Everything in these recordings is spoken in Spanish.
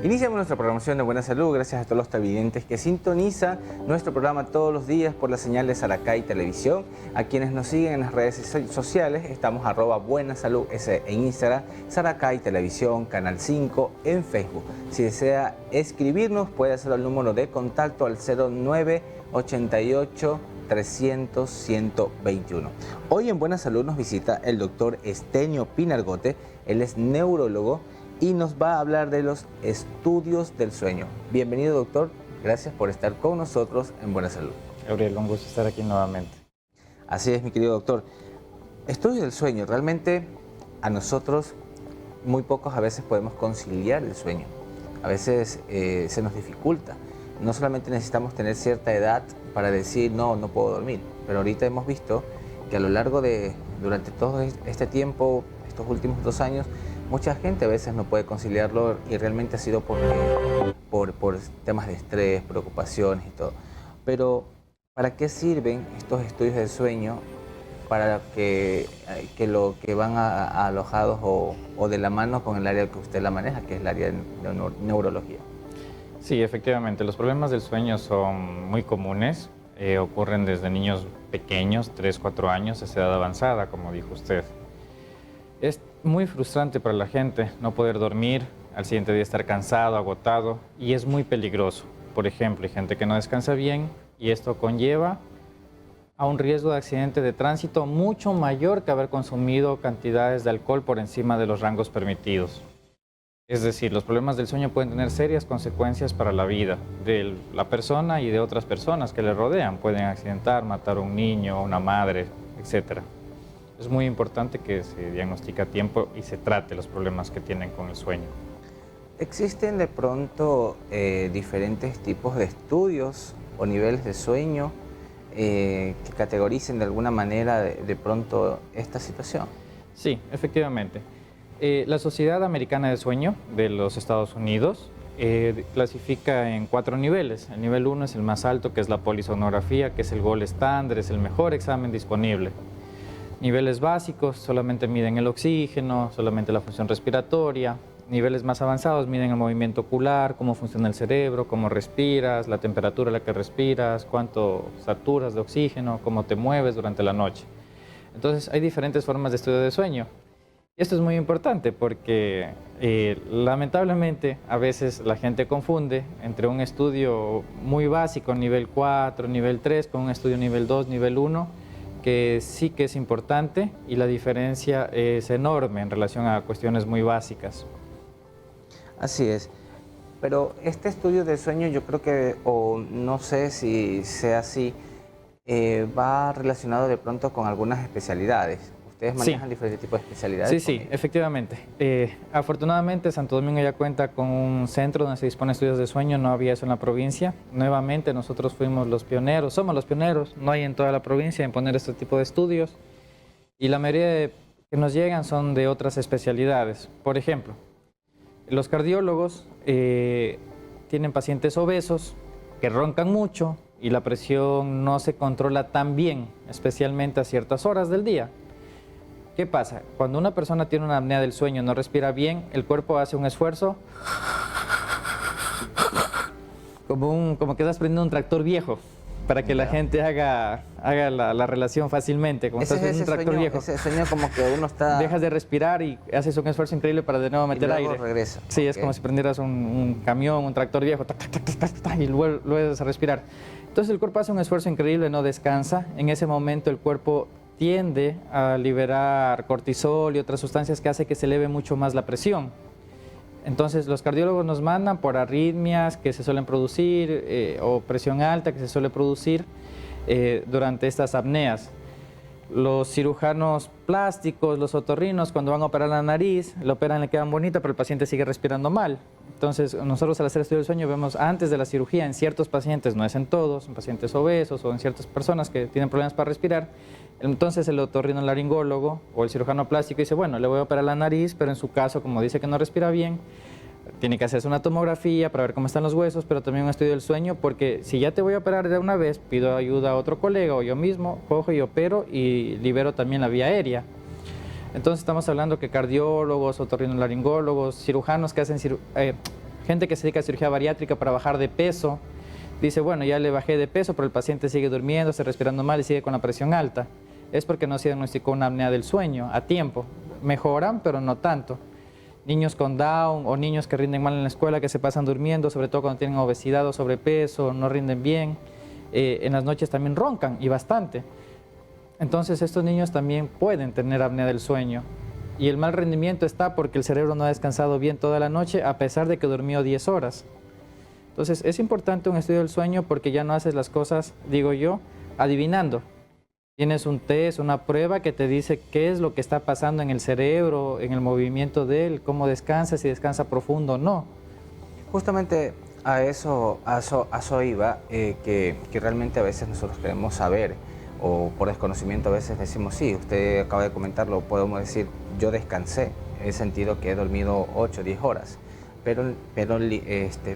Iniciamos nuestra programación de Buena Salud gracias a todos los televidentes que sintonizan nuestro programa todos los días por la señal de Saracay Televisión. A quienes nos siguen en las redes sociales, estamos @Buena Salud en Instagram, Saracay Televisión, Canal 5 en Facebook. Si desea escribirnos, puede hacerlo al número de contacto al 0988 300 121. Hoy en Buena Salud nos visita el doctor Estenio Pinargote. Él es neurólogo y nos va a hablar de los estudios del sueño. Bienvenido, doctor. Gracias por estar con nosotros en Buena Salud. Gabriel, un gusto estar aquí nuevamente. Así es, mi querido doctor. Estudios del sueño. Realmente a nosotros muy pocos a veces podemos conciliar el sueño. A veces se nos dificulta. No solamente necesitamos tener cierta edad para decir no puedo dormir, pero ahorita hemos visto que a lo largo durante todo este tiempo, estos últimos 2 años, mucha gente a veces no puede conciliarlo y realmente ha sido por temas de estrés, preocupaciones y todo. Pero, ¿para qué sirven estos estudios del sueño? Para que van alojados o de la mano con el área que usted la maneja, que es el área de neurología. Sí, efectivamente, los problemas del sueño son muy comunes, ocurren desde niños pequeños, 3, 4 años, a edad avanzada, como dijo usted. Es muy frustrante para la gente no poder dormir, al siguiente día estar cansado, agotado, y es muy peligroso. Por ejemplo, hay gente que no descansa bien y esto conlleva a un riesgo de accidente de tránsito mucho mayor que haber consumido cantidades de alcohol por encima de los rangos permitidos. Es decir, los problemas del sueño pueden tener serias consecuencias para la vida de la persona y de otras personas que le rodean. Pueden accidentar, matar a un niño, a una madre, etc. Es muy importante que se diagnostique a tiempo y se trate los problemas que tienen con el sueño. ¿Existen de pronto diferentes tipos de estudios o niveles de sueño que categoricen de alguna manera de pronto esta situación? Sí, efectivamente. La Sociedad Americana de Sueño de los Estados Unidos clasifica en 4 niveles. El nivel 1 es el más alto, que es la polisonografía, que es el gold standard, es el mejor examen disponible. Niveles básicos solamente miden el oxígeno, solamente la función respiratoria. Niveles más avanzados miden el movimiento ocular, cómo funciona el cerebro, cómo respiras, la temperatura a la que respiras, cuánto saturas de oxígeno, cómo te mueves durante la noche. Entonces hay diferentes formas de estudio de sueño. Esto es muy importante porque lamentablemente a veces la gente confunde entre un estudio muy básico, nivel 4, nivel 3, con un estudio nivel 2, nivel 1, que sí que es importante y la diferencia es enorme en relación a cuestiones muy básicas. Así es, pero este estudio del sueño yo creo que, o no sé si sea así, va relacionado de pronto con algunas especialidades. ¿Ustedes manejan diferentes tipos de especialidades? Sí, efectivamente. Afortunadamente Santo Domingo ya cuenta con un centro donde se dispone de estudios de sueño, no había eso en la provincia. Nuevamente nosotros fuimos los pioneros, somos los pioneros, no hay en toda la provincia en poner este tipo de estudios. Y la mayoría que nos llegan son de otras especialidades. Por ejemplo, los cardiólogos tienen pacientes obesos que roncan mucho y la presión no se controla tan bien, especialmente a ciertas horas del día. ¿Qué pasa? Cuando una persona tiene una apnea del sueño, no respira bien, el cuerpo hace un esfuerzo como que estás prendiendo un tractor viejo, para que la gente haga la relación fácilmente, como estás prendiendo un tractor viejo. Ese sueño como que uno está... Dejas de respirar y haces un esfuerzo increíble para de nuevo meter aire. Regresa. Sí, es como si prendieras un camión, un tractor viejo, y luego vuelves a respirar. Entonces el cuerpo hace un esfuerzo increíble, no descansa. En ese momento el cuerpo tiende a liberar cortisol y otras sustancias que hace que se eleve mucho más la presión. Entonces los cardiólogos nos mandan por arritmias que se suelen producir o presión alta que se suele producir durante estas apneas. Los cirujanos plásticos, los otorrinos, cuando van a operar la nariz, la operan, le quedan bonita, pero el paciente sigue respirando mal. Entonces, nosotros al hacer estudio del sueño vemos antes de la cirugía en ciertos pacientes, no es en todos, en pacientes obesos o en ciertas personas que tienen problemas para respirar. Entonces, el otorrinolaringólogo o el cirujano plástico dice, bueno, le voy a operar la nariz, pero en su caso, como dice que no respira bien, tiene que hacerse una tomografía para ver cómo están los huesos, pero también un estudio del sueño, porque si ya te voy a operar de una vez, pido ayuda a otro colega o yo mismo, cojo y opero y libero también la vía aérea. Entonces estamos hablando que cardiólogos, otorrinolaringólogos, cirujanos que hacen Gente que se dedica a cirugía bariátrica para bajar de peso, dice, bueno, ya le bajé de peso, pero el paciente sigue durmiendo, está respirando mal y sigue con la presión alta. Es porque no se diagnosticó una apnea del sueño a tiempo. Mejoran, pero no tanto. Niños con Down o niños que rinden mal en la escuela, que se pasan durmiendo, sobre todo cuando tienen obesidad o sobrepeso, no rinden bien, en las noches también roncan y bastante. Entonces estos niños también pueden tener apnea del sueño. Y el mal rendimiento está porque el cerebro no ha descansado bien toda la noche a pesar de que durmió 10 horas. Entonces es importante un estudio del sueño porque ya no haces las cosas, digo yo, adivinando. Tienes un test, una prueba que te dice qué es lo que está pasando en el cerebro, en el movimiento de él, cómo descansa, si descansa profundo o no. Justamente a eso iba, que realmente a veces nosotros queremos saber, o por desconocimiento a veces decimos, sí, usted acaba de comentarlo, podemos decir, yo descansé, en el sentido que he dormido 8 o 10 horas, pero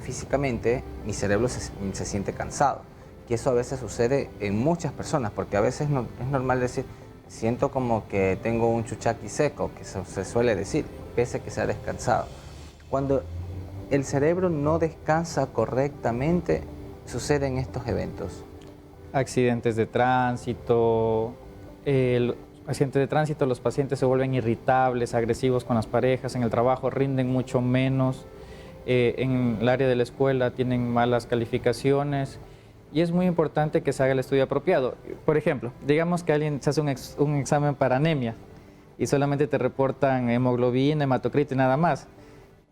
físicamente mi cerebro se siente cansado. Y eso a veces sucede en muchas personas, porque a veces es normal decir, siento como que tengo un chuchaqui seco, que se suele decir, pese a que se ha descansado. Cuando el cerebro no descansa correctamente, suceden estos eventos. Accidentes de tránsito, los pacientes se vuelven irritables, agresivos con las parejas, en el trabajo rinden mucho menos, en el área de la escuela tienen malas calificaciones. Y es muy importante que se haga el estudio apropiado. Por ejemplo, digamos que alguien se hace un examen para anemia y solamente te reportan hemoglobina, hematocrito y nada más.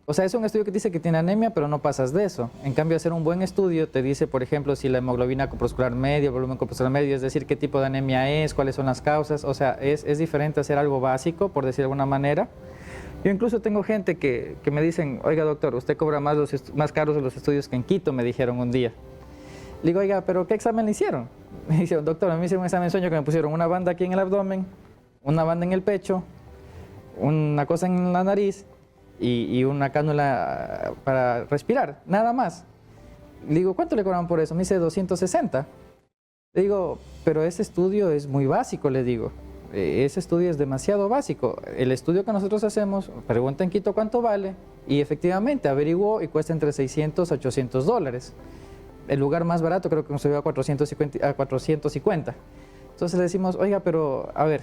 O sea, es un estudio que dice que tiene anemia, pero no pasas de eso. En cambio, hacer un buen estudio te dice, por ejemplo, si la hemoglobina corpuscular media, el volumen corpuscular medio, es decir, qué tipo de anemia es, cuáles son las causas. O sea, es diferente hacer algo básico, por decir de alguna manera. Yo incluso tengo gente que me dicen, oiga doctor, usted cobra más caros de los estudios que en Quito, me dijeron un día. Le digo, oiga, ¿pero qué examen le hicieron? Me dice, doctor, a mí me hicieron un examen de sueño que me pusieron una banda aquí en el abdomen, una banda en el pecho, una cosa en la nariz y una cánula para respirar, nada más. Le digo, ¿cuánto le cobraron por eso? Me dice 260. Le digo, pero ese estudio es muy básico, le digo. Ese estudio es demasiado básico. El estudio que nosotros hacemos, pregunta en Quito cuánto vale y efectivamente averiguó y cuesta entre 600 a 800 dólares. El lugar más barato creo que nos subió a 450. Entonces le decimos, oiga, pero a ver,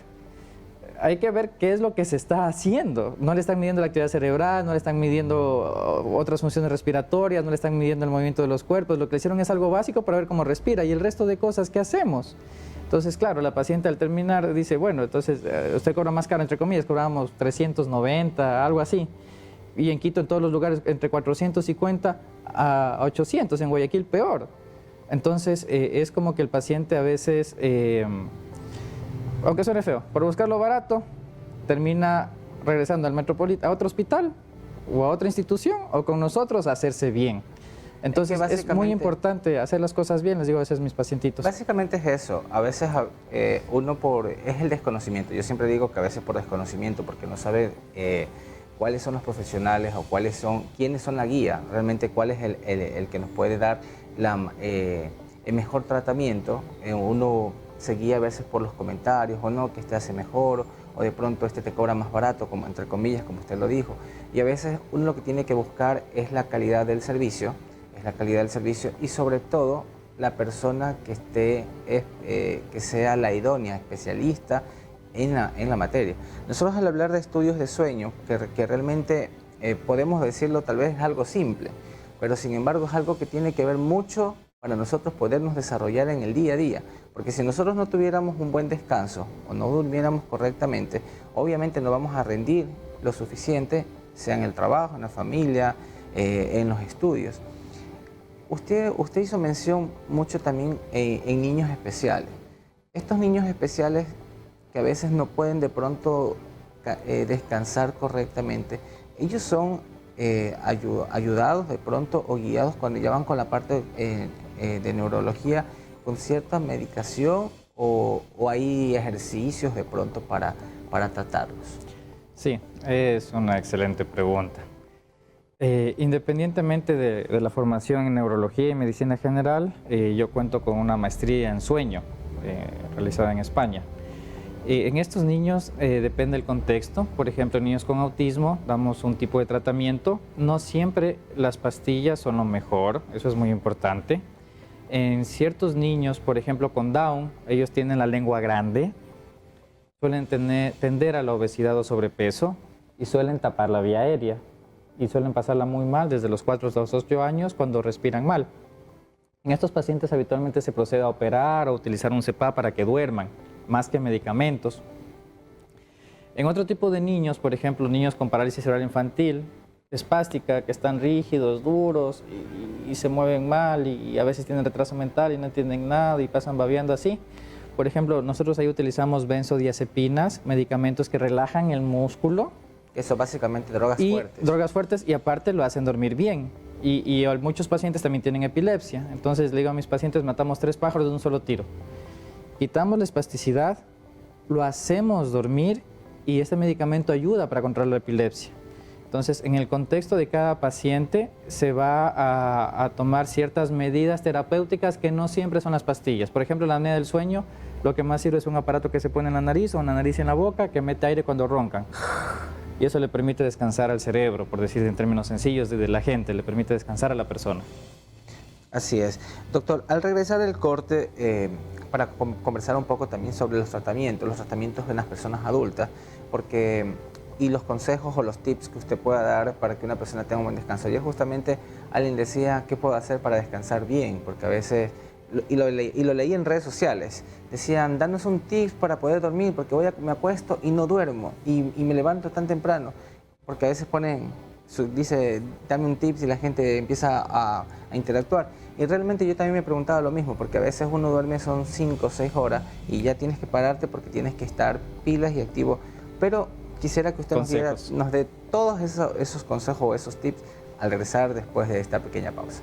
hay que ver qué es lo que se está haciendo. No le están midiendo la actividad cerebral, no le están midiendo otras funciones respiratorias, no le están midiendo el movimiento de los cuerpos. Lo que le hicieron es algo básico para ver cómo respira y el resto de cosas, ¿qué hacemos? Entonces, claro, la paciente al terminar dice, bueno, entonces usted cobra más caro, entre comillas, cobramos 390, algo así. Y en Quito, en todos los lugares, entre 450 a 800, en Guayaquil peor. Entonces, es como que el paciente a veces, aunque suene feo, por buscarlo barato, termina regresando al a otro hospital o a otra institución o con nosotros a hacerse bien. Entonces, es muy importante hacer las cosas bien, les digo a veces a mis pacientitos. Básicamente es eso, a veces es el desconocimiento. Yo siempre digo que a veces por desconocimiento, porque no sabe cuáles son los profesionales o quiénes son la guía, realmente cuál es el que nos puede dar el mejor tratamiento. Uno se guía a veces por los comentarios, o no, que este hace mejor, o de pronto este te cobra más barato, como entre comillas, como usted lo dijo. Y a veces uno lo que tiene que buscar es la calidad del servicio, y sobre todo la persona que sea la idónea, especialista en la materia. Nosotros al hablar de estudios de sueño, que realmente podemos decirlo tal vez es algo simple, pero sin embargo es algo que tiene que ver mucho para nosotros podernos desarrollar en el día a día, porque si nosotros no tuviéramos un buen descanso o no durmiéramos correctamente, obviamente no vamos a rendir lo suficiente, sea en el trabajo, en la familia, en los estudios. Usted hizo mención mucho también en niños especiales. Estos niños especiales que a veces no pueden de pronto descansar correctamente, ellos son ayudados de pronto o guiados cuando ya van con la parte de neurología con cierta medicación o hay ejercicios de pronto para tratarlos. Sí, es una excelente pregunta. Independientemente de la formación en neurología y medicina general, yo cuento con una maestría en sueño realizada en España. En estos niños depende del contexto. Por ejemplo, niños con autismo damos un tipo de tratamiento. No siempre las pastillas son lo mejor, eso es muy importante. En ciertos niños, por ejemplo con Down, ellos tienen la lengua grande, suelen tender a la obesidad o sobrepeso y suelen tapar la vía aérea y suelen pasarla muy mal desde los 4 a los 8 años cuando respiran mal. En estos pacientes habitualmente se procede a operar o utilizar un CPAP para que duerman, más que medicamentos. En otro tipo de niños, por ejemplo, niños con parálisis cerebral infantil, espástica, que están rígidos, duros y se mueven mal y a veces tienen retraso mental y no entienden nada y pasan babeando así. Por ejemplo, nosotros ahí utilizamos benzodiazepinas, medicamentos que relajan el músculo. Eso básicamente drogas fuertes. Drogas fuertes y aparte lo hacen dormir bien. Y muchos pacientes también tienen epilepsia. Entonces le digo a mis pacientes, matamos 3 pájaros de un solo tiro. Quitamos la espasticidad, lo hacemos dormir y este medicamento ayuda para controlar la epilepsia. Entonces, en el contexto de cada paciente se va a tomar ciertas medidas terapéuticas que no siempre son las pastillas. Por ejemplo, la apnea del sueño, lo que más sirve es un aparato que se pone en la nariz o una nariz en la boca que mete aire cuando roncan. Y eso le permite descansar al cerebro, por decir en términos sencillos, de la gente, le permite descansar a la persona. Así es. Doctor, al regresar del corte, para conversar un poco también sobre los tratamientos de las personas adultas, y los consejos o los tips que usted pueda dar para que una persona tenga un buen descanso. Yo justamente, alguien decía, ¿qué puedo hacer para descansar bien? Porque a veces, y lo leí en redes sociales, decían, danos un tip para poder dormir, porque me acuesto y no duermo, y me levanto tan temprano, porque a veces dice, dame un tip y la gente empieza a interactuar. Y realmente yo también me preguntaba lo mismo, porque a veces uno duerme son 5 o 6 horas y ya tienes que pararte porque tienes que estar pilas y activo. Pero quisiera que usted nos dé todos esos consejos o esos tips al regresar después de esta pequeña pausa.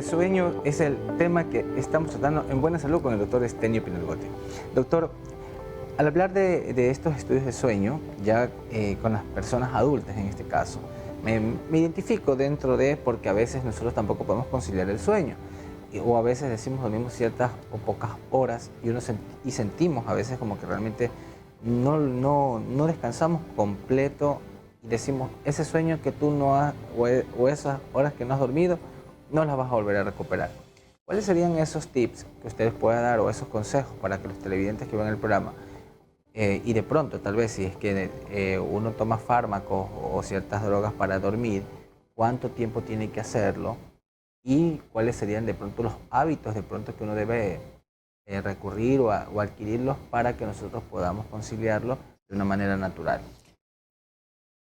Sueño es el tema que estamos tratando en Buena Salud con el doctor Estenio Pinalgote. Doctor, al hablar de estos estudios de sueño, ya con las personas adultas en este caso, me identifico dentro de, porque a veces nosotros tampoco podemos conciliar el sueño, o a veces dormimos ciertas o pocas horas y sentimos a veces como que realmente no descansamos completo y decimos, ese sueño que tú no has, o esas horas que no has dormido, no las vas a volver a recuperar. ¿Cuáles serían esos tips que ustedes puedan dar o esos consejos para que los televidentes que ven el programa y de pronto tal vez si es que uno toma fármacos o ciertas drogas para dormir, cuánto tiempo tiene que hacerlo y cuáles serían de pronto los hábitos de pronto que uno debe recurrir o adquirirlos para que nosotros podamos conciliarlo de una manera natural?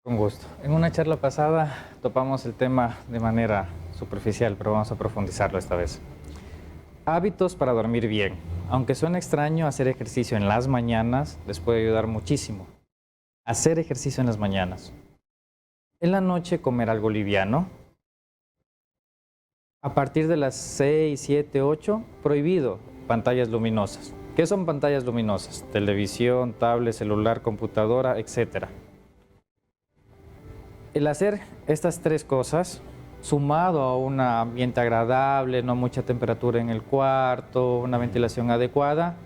Con gusto. En una charla pasada topamos el tema de manera superficial, pero vamos a profundizarlo esta vez. Hábitos para dormir bien. Aunque suene extraño, hacer ejercicio en las mañanas les puede ayudar muchísimo. Hacer ejercicio en las mañanas. En la noche comer algo liviano. A partir de las 6, 7, 8, prohibido pantallas luminosas. ¿Qué son pantallas luminosas? Televisión, tablet, celular, computadora, etc. El hacer estas 3 cosas, sumado a un ambiente agradable, no mucha temperatura en el cuarto, una ventilación adecuada,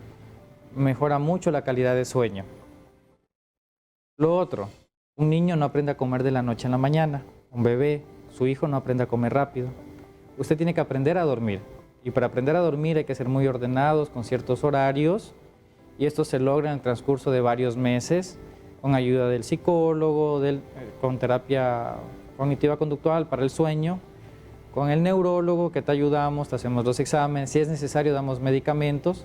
mejora mucho la calidad de sueño. Lo otro, un niño no aprende a comer de la noche a la mañana, un bebé, su hijo no aprende a comer rápido. Usted tiene que aprender a dormir, y para aprender a dormir hay que ser muy ordenados con ciertos horarios, y esto se logra en el transcurso de varios meses, con ayuda del psicólogo, con terapia cognitiva conductual para el sueño, con el neurólogo que te ayudamos, te hacemos los exámenes, si es necesario damos medicamentos.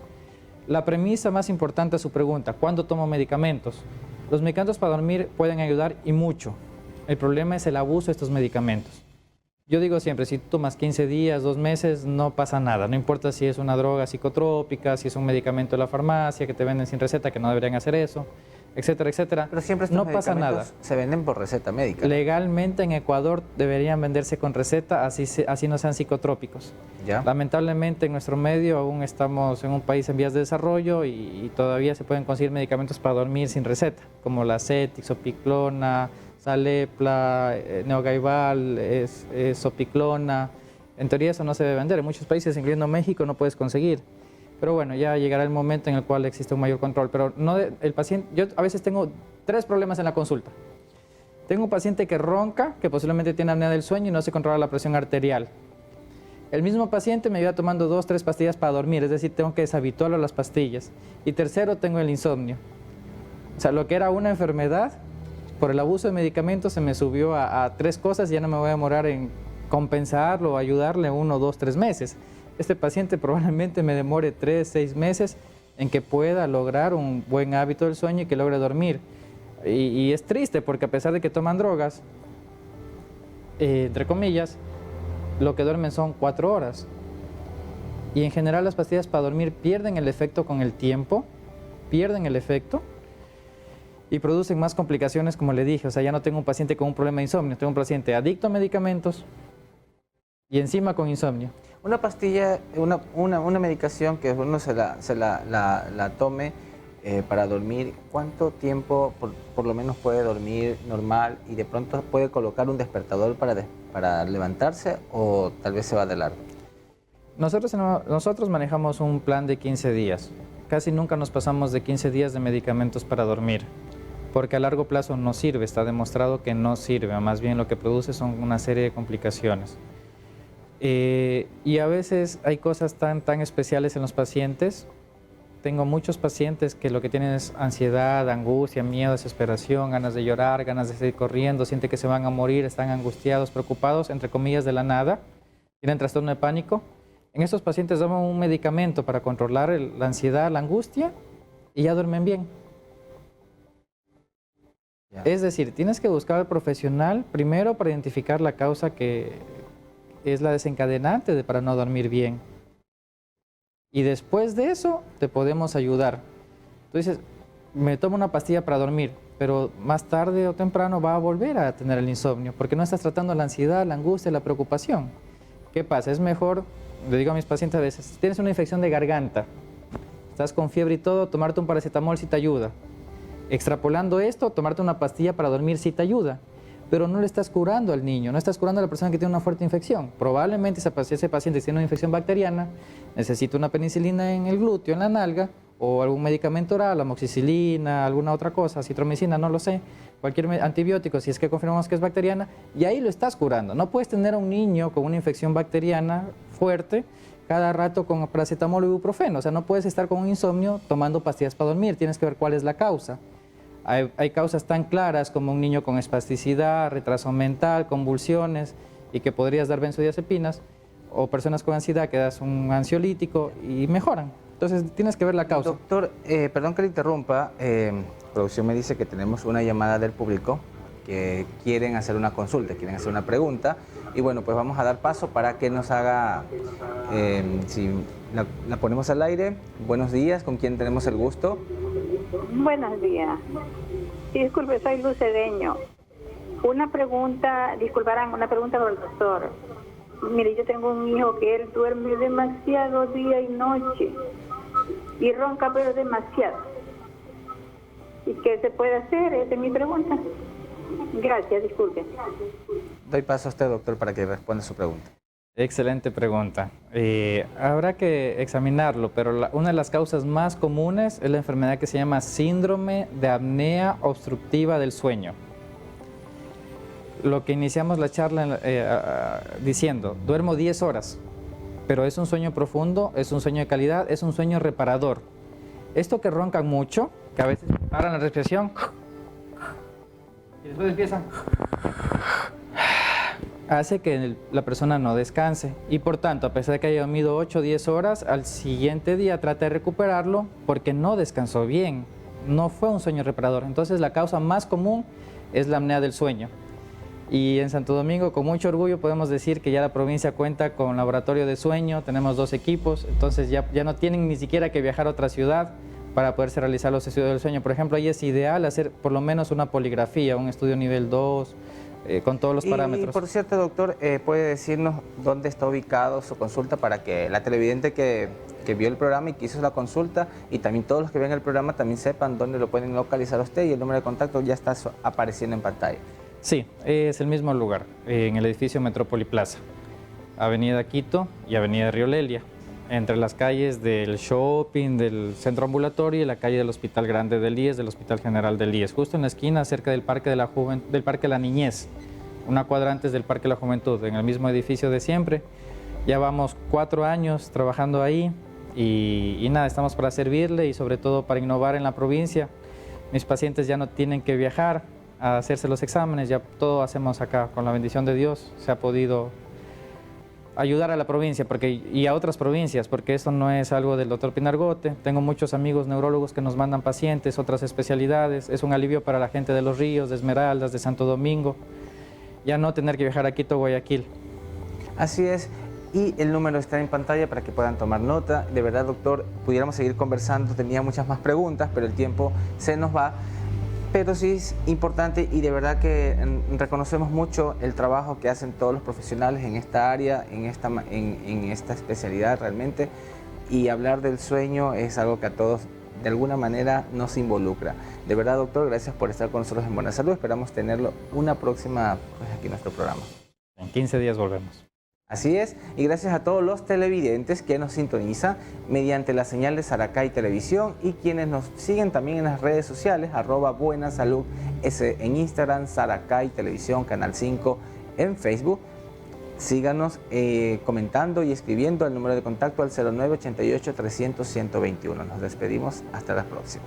La premisa más importante a su pregunta, ¿cuándo tomo medicamentos? Los medicamentos para dormir pueden ayudar y mucho. El problema es el abuso de estos medicamentos. Yo digo siempre, si tú tomas 15 días, 2 meses, no pasa nada. No importa si es una droga psicotrópica, si es un medicamento de la farmacia que te venden sin receta, que no deberían hacer eso. etcétera, etcétera, Pero siempre estos no pasa nada. medicamentos se venden por receta médica. Legalmente en Ecuador deberían venderse con receta, así no sean psicotrópicos. ¿Ya? Lamentablemente en nuestro medio aún estamos en un país en vías de desarrollo y todavía se pueden conseguir medicamentos para dormir sin receta, como la Cetic, Sopiclona, Salepla, Neogaival, Sopiclona. En teoría eso no se debe vender. En muchos países, incluyendo México, no puedes conseguir. Pero bueno, ya llegará el momento en el cual existe un mayor control. Pero no el paciente, yo a veces tengo 3 problemas en la consulta. Tengo un paciente que ronca, que posiblemente tiene apnea del sueño y no se controla la presión arterial. El mismo paciente me lleva tomando 2 o 3 pastillas para dormir, es decir, tengo que deshabituarlo a las pastillas. Y tercero, tengo el insomnio. O sea, lo que era una enfermedad, por el abuso de medicamentos se me subió a 3 cosas y ya no me voy a demorar en compensarlo o ayudarle 1, 2, 3 meses. Este paciente probablemente me demore 3, 6 meses en que pueda lograr un buen hábito del sueño y que logre dormir. Y es triste porque a pesar de que toman drogas, entre comillas, lo que duermen son 4 horas. Y en general las pastillas para dormir pierden el efecto con el tiempo, pierden el efecto y producen más complicaciones, como le dije. O sea, ya no tengo un paciente con un problema de insomnio, tengo un paciente adicto a medicamentos y encima con insomnio. Una pastilla, una medicación que uno se la tome para dormir, ¿cuánto tiempo por lo menos puede dormir normal y de pronto puede colocar un despertador para levantarse o tal vez se va de largo? Nosotros manejamos un plan de 15 días. Casi nunca nos pasamos de 15 días de medicamentos para dormir, porque a largo plazo no sirve, está demostrado que no sirve, más bien lo que produce son una serie de complicaciones. Y a veces hay cosas tan especiales en los pacientes. Tengo muchos pacientes que lo que tienen es ansiedad, angustia, miedo, desesperación, ganas de llorar, ganas de seguir corriendo, sienten que se van a morir, están angustiados, preocupados, entre comillas, de la nada, tienen trastorno de pánico. En estos pacientes damos un medicamento para controlar la ansiedad, la angustia y ya duermen bien. Ya. Es decir, tienes que buscar al profesional primero para identificar la causa que es la desencadenante para no dormir bien. Y después de eso te podemos ayudar. Tú dices, me tomo una pastilla para dormir, pero más tarde o temprano va a volver a tener el insomnio, porque no estás tratando la ansiedad, la angustia, la preocupación. ¿Qué pasa? Es mejor, le digo a mis pacientes a veces, si tienes una infección de garganta, estás con fiebre y todo, tomarte un paracetamol sí te ayuda. Extrapolando esto, tomarte una pastilla para dormir sí te ayuda, pero no le estás curando al niño, no estás curando a la persona que tiene una fuerte infección. Probablemente ese paciente que tiene una infección bacteriana necesita una penicilina en el glúteo, en la nalga, o algún medicamento oral, amoxicilina, alguna otra cosa, citromicina, no lo sé, cualquier antibiótico, si es que confirmamos que es bacteriana, y ahí lo estás curando. No puedes tener a un niño con una infección bacteriana fuerte cada rato con paracetamol o ibuprofeno. O sea, no puedes estar con un insomnio tomando pastillas para dormir, tienes que ver cuál es la causa. Hay causas tan claras como un niño con espasticidad, retraso mental, convulsiones y que podrías dar benzodiazepinas, o personas con ansiedad que das un ansiolítico y mejoran. Entonces tienes que ver la causa. Doctor, perdón que le interrumpa, producción me dice que tenemos una llamada del público que quieren hacer una consulta, quieren hacer una pregunta y bueno, pues vamos a dar paso para que nos haga, si la ponemos al aire. Buenos días, ¿con quién tenemos el gusto? Buenos días. Disculpe, soy Lucedeño. Una pregunta, disculparán, una pregunta para el doctor. Mire, yo tengo un hijo que él duerme demasiado día y noche y ronca pero demasiado. ¿Y qué se puede hacer? Esa es mi pregunta. Gracias, disculpe. Doy paso a usted, doctor, para que responda su pregunta. Excelente pregunta. Habrá que examinarlo, pero una de las causas más comunes es la enfermedad que se llama síndrome de apnea obstructiva del sueño. Lo que iniciamos la charla diciendo, duermo 10 horas, pero es un sueño profundo, es un sueño de calidad, es un sueño reparador. Esto que roncan mucho, que a veces paran la respiración y después empiezan, hace que la persona no descanse y por tanto, a pesar de que haya dormido 8 o 10 horas, al siguiente día trata de recuperarlo porque no descansó bien, no fue un sueño reparador. Entonces la causa más común es la apnea del sueño. Y en Santo Domingo, con mucho orgullo, podemos decir que ya la provincia cuenta con laboratorio de sueño, tenemos 2 equipos, entonces ya no tienen ni siquiera que viajar a otra ciudad para poderse realizar los estudios del sueño. Por ejemplo, ahí es ideal hacer por lo menos una poligrafía, un estudio nivel 2, con todos los parámetros. Y por cierto, doctor, ¿puede decirnos dónde está ubicado su consulta para que la televidente que vio el programa y que hizo la consulta y también todos los que ven el programa también sepan dónde lo pueden localizar a usted, y el número de contacto ya está apareciendo en pantalla? Sí, es el mismo lugar, en el edificio Metrópoli Plaza, Avenida Quito y Avenida Río Lelia, entre las calles del shopping, del centro ambulatorio y la calle del Hospital Grande del IES, del Hospital General del IES, justo en la esquina cerca del Parque del Parque de la Niñez, una cuadra antes del Parque de la Juventud, en el mismo edificio de siempre. Ya vamos 4 años trabajando ahí y nada, estamos para servirle y sobre todo para innovar en la provincia. Mis pacientes ya no tienen que viajar a hacerse los exámenes, ya todo hacemos acá, con la bendición de Dios se ha podido ayudar a la provincia y a otras provincias, porque esto no es algo del doctor Pinargote. Tengo muchos amigos neurólogos que nos mandan pacientes, otras especialidades. Es un alivio para la gente de Los Ríos, de Esmeraldas, de Santo Domingo, ya no tener que viajar a Quito o Guayaquil. Así es, y el número está en pantalla para que puedan tomar nota. De verdad, doctor, pudiéramos seguir conversando, tenía muchas más preguntas, pero el tiempo se nos va. Pero sí es importante, y de verdad que reconocemos mucho el trabajo que hacen todos los profesionales en esta área, en esta especialidad realmente, y hablar del sueño es algo que a todos de alguna manera nos involucra. De verdad, doctor, gracias por estar con nosotros en Buena Salud. Esperamos tenerlo una próxima aquí en nuestro programa. En 15 días volvemos. Así es, y gracias a todos los televidentes que nos sintonizan mediante la señal de Saracay Televisión y quienes nos siguen también en las redes sociales, @buenasalud en Instagram, Saracay Televisión, Canal 5 en Facebook. Síganos comentando y escribiendo al número de contacto al 0988 300 121. Nos despedimos, hasta la próxima.